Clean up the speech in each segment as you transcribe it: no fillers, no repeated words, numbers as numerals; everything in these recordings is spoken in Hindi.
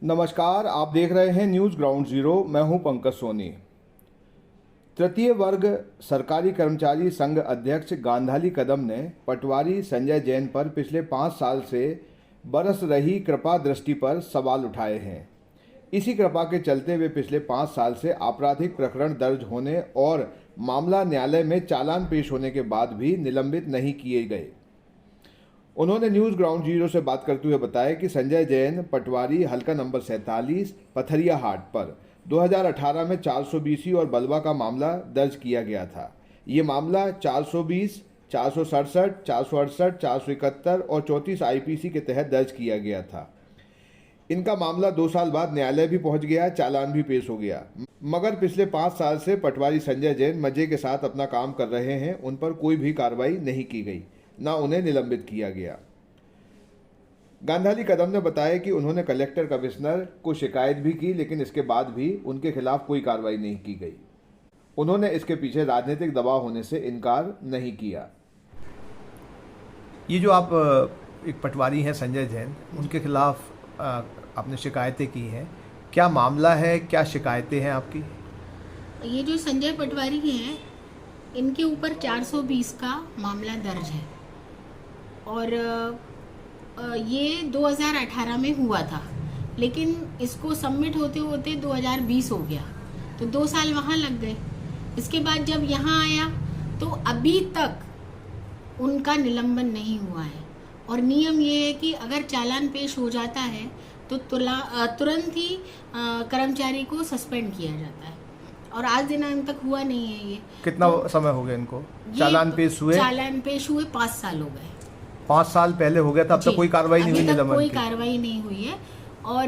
नमस्कार, आप देख रहे हैं न्यूज़ ग्राउंड जीरो। मैं हूं पंकज सोनी। तृतीय वर्ग सरकारी कर्मचारी संघ अध्यक्ष गांधाली कदम ने पटवारी संजय जैन पर पिछले 5 साल से बरस रही कृपा दृष्टि पर सवाल उठाए हैं। इसी कृपा के चलते वे पिछले 5 साल से आपराधिक प्रकरण दर्ज होने और मामला न्यायालय में चालान पेश होने के बाद भी निलंबित नहीं किए गए। उन्होंने न्यूज़ ग्राउंड जीरो से बात करते हुए बताया कि संजय जैन पटवारी हल्का नंबर 47 पथरिया हाट पर 2018 में 420 और बलवा का मामला दर्ज किया गया था। ये मामला 420, 467, 468, 471 और 34 आईपीसी के तहत दर्ज किया गया था। इनका मामला 2 साल बाद न्यायालय भी पहुंच गया, चालान भी पेश हो गया। मगर पिछले 5 साल से पटवारी संजय जैन मजे के साथ अपना काम कर रहे हैं। उन पर कोई भी कार्रवाई नहीं की गई, न उन्हें निलंबित किया गया। गांधाली कदम ने बताया कि उन्होंने कलेक्टर कमिश्नर को शिकायत भी की, लेकिन इसके बाद भी उनके खिलाफ कोई कार्रवाई नहीं की गई। उन्होंने इसके पीछे राजनीतिक दबाव होने से इनकार नहीं किया। ये जो आप एक पटवारी हैं संजय जैन, उनके खिलाफ आपने शिकायतें की हैं, क्या मामला है, क्या शिकायतें हैं आपकी? ये जो संजय पटवारी हैं, इनके ऊपर 420 का मामला दर्ज है और ये 2018 में हुआ था, लेकिन इसको सबमिट होते होते 2020 हो गया, तो 2 साल वहाँ लग गए। इसके बाद जब यहाँ आया तो अभी तक उनका निलंबन नहीं हुआ है और नियम ये है कि अगर चालान पेश हो जाता है तो तुरंत ही कर्मचारी को सस्पेंड किया जाता है और आज दिनांक तक हुआ नहीं है। ये कितना समय हो गया इनको चालान पेश हुए? चालान पेश हुए 5 साल हो गए। 5 साल पहले हो गया था, अब तक कोई कार्रवाई नहीं हुई निलंबन की? कोई कार्रवाई नहीं हुई है और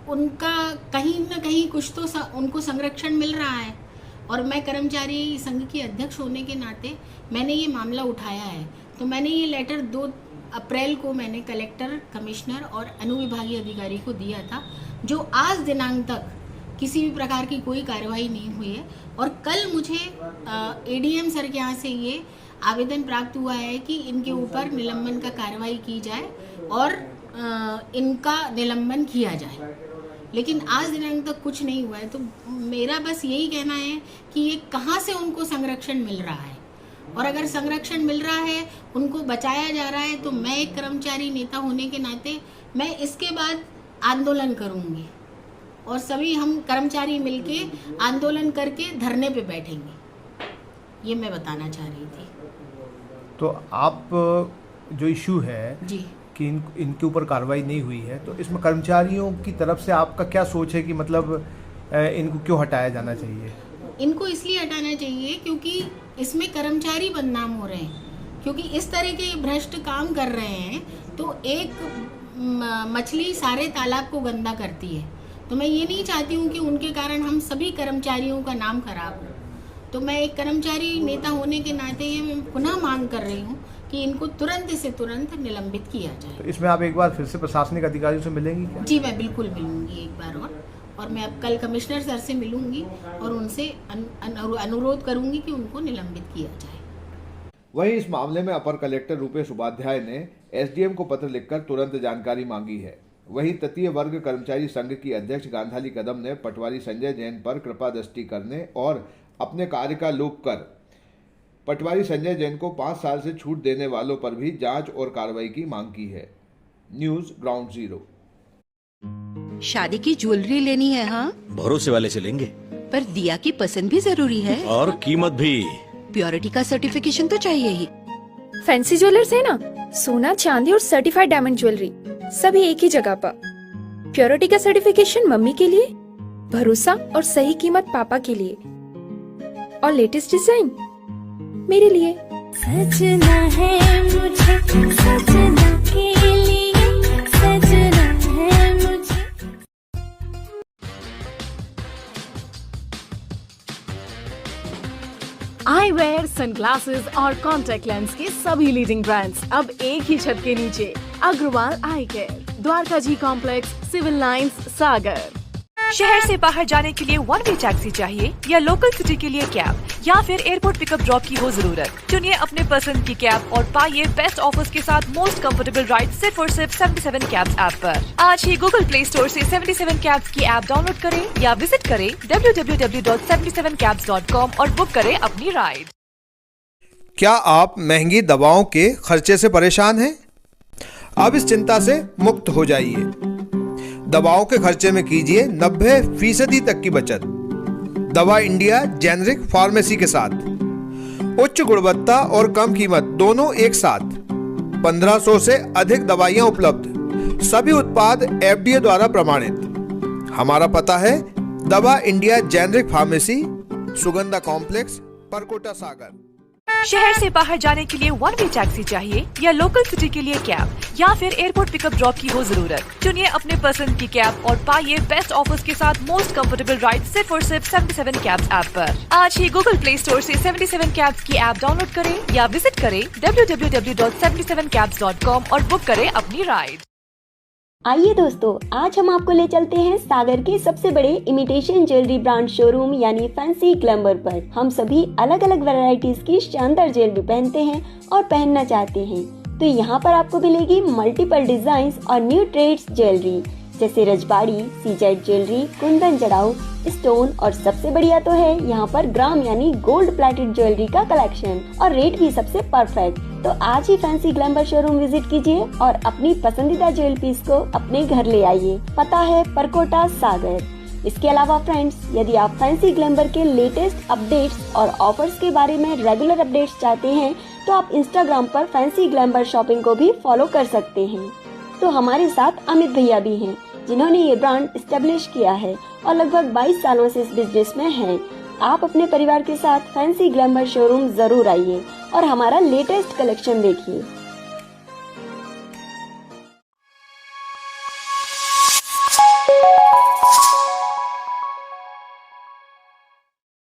उनका कहीं ना कहीं कुछ तो उनको संरक्षण मिल रहा है और मैं कर्मचारी संघ की अध्यक्ष होने के नाते मैंने ये मामला उठाया है। तो मैंने ये लेटर 2 अप्रैल को मैंने कलेक्टर, कमिश्नर और अनुविभागीय अधिकारी को दिया था, जो आज दिनांक तक किसी भी प्रकार की कोई कार्रवाई नहीं हुई है। और कल मुझे एडीएम सर के यहाँ से ये आवेदन प्राप्त हुआ है कि इनके ऊपर निलंबन का कार्रवाई की जाए और इनका निलंबन किया जाए, लेकिन आज दिनांक तक कुछ नहीं हुआ है। तो मेरा बस यही कहना है कि ये कहाँ से उनको संरक्षण मिल रहा है, और अगर संरक्षण मिल रहा है, उनको बचाया जा रहा है, तो मैं एक कर्मचारी नेता होने के नाते मैं इसके बाद आंदोलन करूँगी और सभी हम कर्मचारी मिलके आंदोलन करके धरने पे बैठेंगे। ये मैं बताना चाह रही थी। तो आप जो इशू है जी कि इनके ऊपर कार्रवाई नहीं हुई है, तो इसमें कर्मचारियों की तरफ से आपका क्या सोच है कि मतलब इनको क्यों हटाया जाना चाहिए? इनको इसलिए हटाना चाहिए क्योंकि इसमें कर्मचारी बदनाम हो रहे हैं, क्योंकि इस तरह के भ्रष्ट काम कर रहे हैं तो एक मछली सारे तालाब को गंदा करती है। तो मैं ये नहीं चाहती हूँ कि उनके कारण हम सभी कर्मचारियों का नाम खराब हो। तो मैं एक कर्मचारी नेता होने के नाते ये मैं पुनः मांग कर रही हूँ कि इनको तुरंत से तुरंत निलंबित किया जाए। तो इसमें आप एक बार फिर से प्रशासनिक अधिकारियों से मिलेंगी क्या? जी, मैं बिल्कुल मिलूंगी एक बार और मैं अब कल कमिश्नर सर से मिलूंगी और उनसे अनुरोध करूंगी कि उनको निलंबित किया जाए। वहीं इस मामले में अपर कलेक्टर रूपेश उपाध्याय ने एसडीएम को पत्र लिखकर तुरंत जानकारी मांगी है। वहीं तृतीय वर्ग कर्मचारी संघ की अध्यक्ष गांधाली कदम ने पटवारी संजय जैन पर कृपा दृष्टि करने और अपने कार्य का लोप कर पटवारी संजय जैन को 5 साल से छूट देने वालों पर भी जांच और कार्रवाई की मांग की है। News ground zero. शादी की ज्वेलरी लेनी है? हाँ, भरोसे वाले से लेंगे, पर दिया की पसंद भी जरूरी है और कीमत भी। प्योरिटी का सर्टिफिकेशन तो चाहिए ही। फैंसी ज्वेलर्स है ना, सोना, चांदी और सर्टिफाइड डायमंड ज्वेलरी सभी एक ही जगह पर। प्योरिटी का सर्टिफिकेशन मम्मी के लिए, भरोसा और सही कीमत पापा के लिए, और लेटेस्ट डिजाइन मेरे लिए। सजना है मुझे, सजना के लिए सजना है मुझे। आई वेयर, सनग्लासेस और कॉन्टैक्ट लेंस के सभी लीडिंग ब्रांड्स अब एक ही छत के नीचे। अग्रवाल आई केयर, द्वारका जी कॉम्प्लेक्स, सिविल लाइंस, सागर। शहर से बाहर जाने के लिए वन वे टैक्सी चाहिए या लोकल सिटी के लिए कैब या फिर एयरपोर्ट पिकअप ड्रॉप की हो जरूरत। चुनिए अपने पसंद की कैब और पाइए बेस्ट ऑफर्स के साथ मोस्ट कंफर्टेबल राइड सिर्फ और सिर्फ 77 कैब्स ऐप पर। आज ही गूगल प्ले स्टोर से 77 कैब्स की ऐप डाउनलोड करें या विजिट करें www.77cabs.com और बुक करें अपनी राइड। क्या आप महंगी दवाओं के खर्चे से परेशान हैं? अब इस चिंता से मुक्त हो जाइए। दवाओं के खर्चे में कीजिए 90% तक की बचत। दवा इंडिया जेनेरिक फार्मेसी के साथ उच्च गुणवत्ता और कम कीमत दोनों एक साथ। 1500 से अधिक दवाइयां उपलब्ध, सभी उत्पाद FDA द्वारा प्रमाणित। हमारा पता है Dawa India generic pharmacy, Sugandha complex, Parkota Sagar. शहर से बाहर जाने के लिए वन वे टैक्सी चाहिए या लोकल सिटी के लिए कैब या फिर एयरपोर्ट पिकअप ड्रॉप की हो जरूरत। चुनिए अपने पसंद की कैब और पाइए बेस्ट ऑफर्स के साथ मोस्ट कंफर्टेबल राइड सिर्फ और सिर्फ 77 कैब्स ऐप पर। आज ही गूगल प्ले स्टोर से 77 कैब्स की ऐप डाउनलोड करें या विजिट करें www.77cabs.com और बुक करें अपनी राइड। आइए दोस्तों, आज हम आपको ले चलते हैं सागर के सबसे बड़े इमिटेशन ज्वेलरी ब्रांड शोरूम यानी फैंसी ग्लैमर पर। हम सभी अलग अलग वैरायटीज की शानदार ज्वेलरी पहनते हैं और पहनना चाहते हैं, तो यहाँ पर आपको मिलेगी मल्टीपल डिजाइन और न्यू ट्रेड्स ज्वेलरी जैसे रजबाड़ी, सीजेड ज्वेलरी, कुंदन जड़ाऊ, स्टोन और सबसे बढ़िया तो है यहाँ पर ग्राम यानी गोल्ड प्लेटेड ज्वेलरी का कलेक्शन और रेट भी सबसे परफेक्ट। तो आज ही फैंसी ग्लैमर शोरूम विजिट कीजिए और अपनी पसंदीदा ज्वेलरी पीस को अपने घर ले आइए। पता है परकोटा सागर। इसके अलावा फ्रेंड्स, यदि आप फैंसी ग्लैमर के लेटेस्ट अपडेट्स और ऑफर्स के बारे में रेगुलर अपडेट्स चाहते हैं तो आप इंस्टाग्राम पर फैंसी ग्लैमर शॉपिंग को भी फॉलो कर सकते हैं। तो हमारे साथ अमित भैया भी हैं जिन्होंने ये ब्रांड एस्टेब्लिश किया है और लगभग 22 सालों से इस बिजनेस में हैं। आप अपने परिवार के साथ फैंसी ग्लैमर शोरूम जरूर आइए और हमारा लेटेस्ट कलेक्शन देखिए।